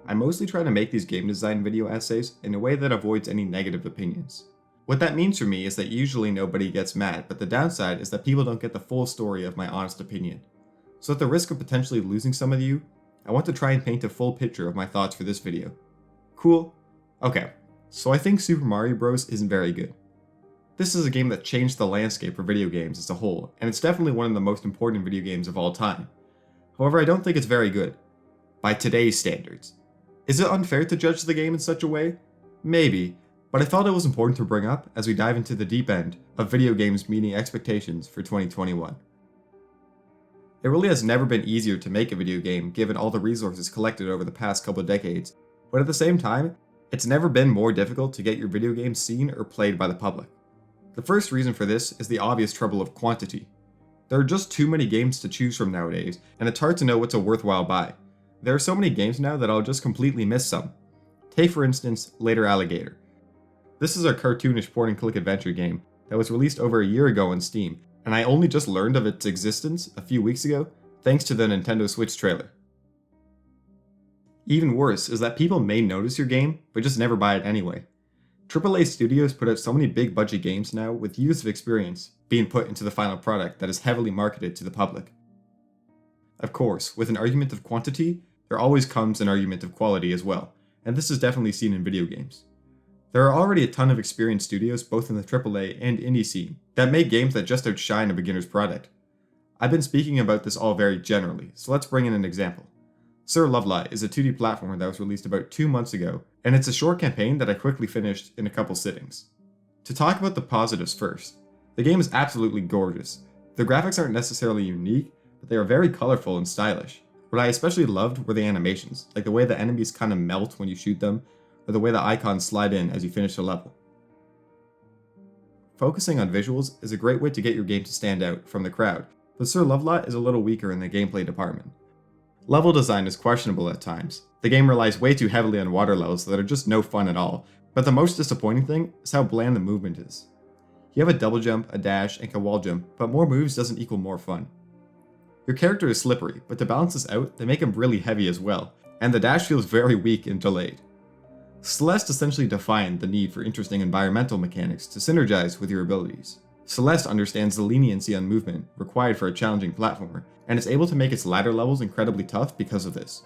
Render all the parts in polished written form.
I mostly try to make these game design video essays in a way that avoids any negative opinions. What that means for me is that usually nobody gets mad, but the downside is that people don't get the full story of my honest opinion. So at the risk of potentially losing some of you, I want to try and paint a full picture of my thoughts for this video. Cool? Okay, so I think Super Mario Bros. Isn't very good. This is a game that changed the landscape for video games as a whole, and it's definitely one of the most important video games of all time. However, I don't think it's very good. By today's standards. Is it unfair to judge the game in such a way? Maybe, but I felt it was important to bring up as we dive into the deep end of video games meeting expectations for 2021. It really has never been easier to make a video game given all the resources collected over the past couple of decades, but at the same time, it's never been more difficult to get your video game seen or played by the public. The first reason for this is the obvious trouble of quantity. There are just too many games to choose from nowadays, and it's hard to know what's a worthwhile buy. There are so many games now that I'll just completely miss some. Take for instance, Later Alligator. This is a cartoonish point-and-click adventure game that was released over a year ago on Steam, and I only just learned of its existence a few weeks ago thanks to the Nintendo Switch trailer. Even worse is that people may notice your game, but just never buy it anyway. AAA studios put out so many big budget games now with years of experience being put into the final product that is heavily marketed to the public. Of course, with an argument of quantity, there always comes an argument of quality as well, and this is definitely seen in video games. There are already a ton of experienced studios both in the AAA and indie scene that make games that just outshine a beginner's product. I've been speaking about this all very generally, so let's bring in an example. Sir Lovelite is a 2D platformer that was released about 2 months ago, and it's a short campaign that I quickly finished in a couple sittings. To talk about the positives first, the game is absolutely gorgeous. The graphics aren't necessarily unique, but they are very colorful and stylish. What I especially loved were the animations, like the way the enemies kind of melt when you shoot them, or the way the icons slide in as you finish a level. Focusing on visuals is a great way to get your game to stand out from the crowd, but Sir Lovelot is a little weaker in the gameplay department. Level design is questionable at times. The game relies way too heavily on water levels that are just no fun at all, but the most disappointing thing is how bland the movement is. You have a double jump, a dash, and a wall jump, but more moves doesn't equal more fun. Your character is slippery, but to balance this out, they make him really heavy as well, and the dash feels very weak and delayed. Celeste essentially defined the need for interesting environmental mechanics to synergize with your abilities. Celeste understands the leniency on movement required for a challenging platformer, and is able to make its latter levels incredibly tough because of this.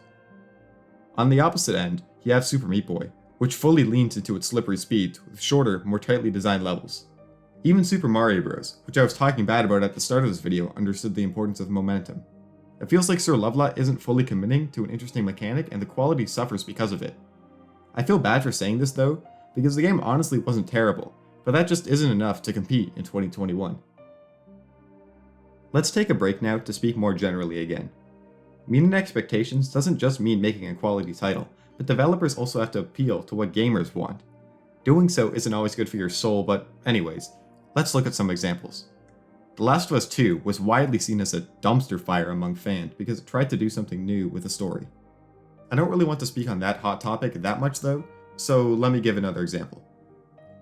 On the opposite end, you have Super Meat Boy, which fully leans into its slippery speed with shorter, more tightly designed levels. Even Super Mario Bros., which I was talking bad about at the start of this video, understood the importance of momentum. It feels like Sir Lovelot isn't fully committing to an interesting mechanic and the quality suffers because of it. I feel bad for saying this though, because the game honestly wasn't terrible, but that just isn't enough to compete in 2021. Let's take a break now to speak more generally again. Meeting expectations doesn't just mean making a quality title, but developers also have to appeal to what gamers want. Doing so isn't always good for your soul, but anyways, let's look at some examples. The Last of Us 2 was widely seen as a dumpster fire among fans because it tried to do something new with the story. I don't really want to speak on that hot topic that much though, so let me give another example.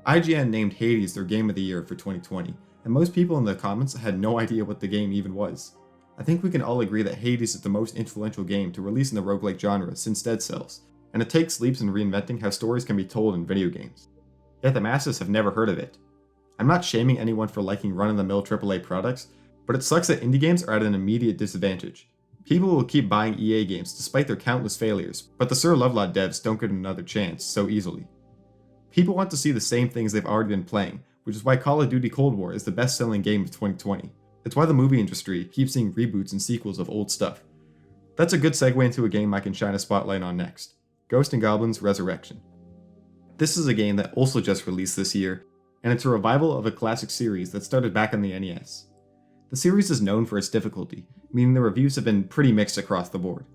IGN named Hades their Game of the Year for 2020, and most people in the comments had no idea what the game even was. I think we can all agree that Hades is the most influential game to release in the roguelike genre since Dead Cells, and it takes leaps in reinventing how stories can be told in video games. Yet the masses have never heard of it. I'm not shaming anyone for liking run-of-the-mill AAA products, but it sucks that indie games are at an immediate disadvantage. People will keep buying EA games despite their countless failures, but the Sir Lovelot devs don't get another chance so easily. People want to see the same things they've already been playing, which is why Call of Duty Cold War is the best-selling game of 2020. It's why the movie industry keeps seeing reboots and sequels of old stuff. That's a good segue into a game I can shine a spotlight on next. Ghosts and Goblins Resurrection. This is a game that also just released this year, and it's a revival of a classic series that started back on the NES. The series is known for its difficulty, meaning the reviews have been pretty mixed across the board.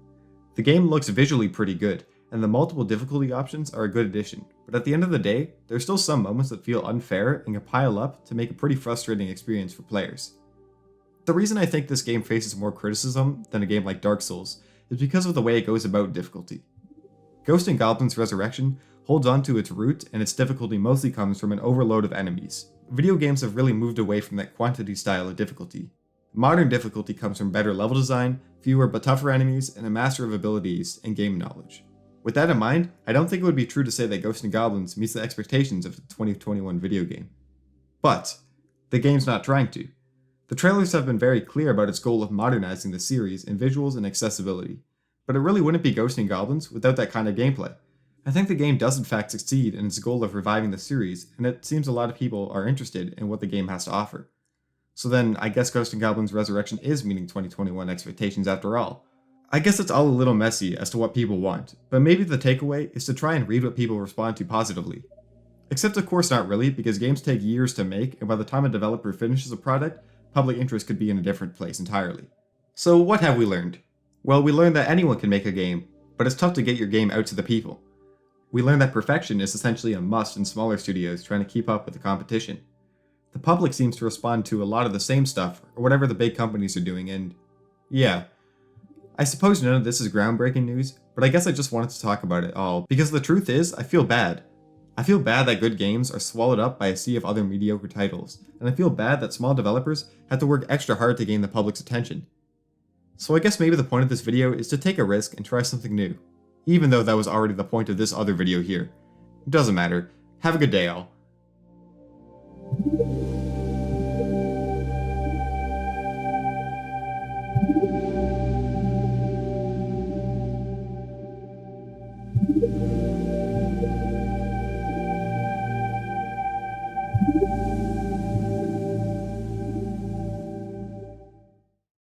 The game looks visually pretty good, and the multiple difficulty options are a good addition, but at the end of the day, there are still some moments that feel unfair and can pile up to make a pretty frustrating experience for players. The reason I think this game faces more criticism than a game like Dark Souls is because of the way it goes about difficulty. Ghosts and Goblins Resurrection holds on to its root, and its difficulty mostly comes from an overload of enemies. Video games have really moved away from that quantity style of difficulty. Modern difficulty comes from better level design, fewer but tougher enemies, and a master of abilities and game knowledge. With that in mind, I don't think it would be true to say that Ghosts and Goblins meets the expectations of the 2021 video game. But the game's not trying to. The trailers have been very clear about its goal of modernizing the series in visuals and accessibility, but it really wouldn't be Ghosts and Goblins without that kind of gameplay. I think the game does in fact succeed in its goal of reviving the series, and it seems a lot of people are interested in what the game has to offer. So then, I guess Ghosts and Goblins Resurrection is meeting 2021 expectations after all. I guess it's all a little messy as to what people want, but maybe the takeaway is to try and read what people respond to positively. Except of course not really, because games take years to make, and by the time a developer finishes a product, public interest could be in a different place entirely. So what have we learned? Well, we learned that anyone can make a game, but it's tough to get your game out to the people. We learned that perfection is essentially a must in smaller studios trying to keep up with the competition. The public seems to respond to a lot of the same stuff, or whatever the big companies are doing, and yeah. I suppose none of this is groundbreaking news, but I guess I just wanted to talk about it all, because the truth is, I feel bad. I feel bad that good games are swallowed up by a sea of other mediocre titles, and I feel bad that small developers have to work extra hard to gain the public's attention. So I guess maybe the point of this video is to take a risk and try something new, even though that was already the point of this other video here. It doesn't matter. Have a good day, all.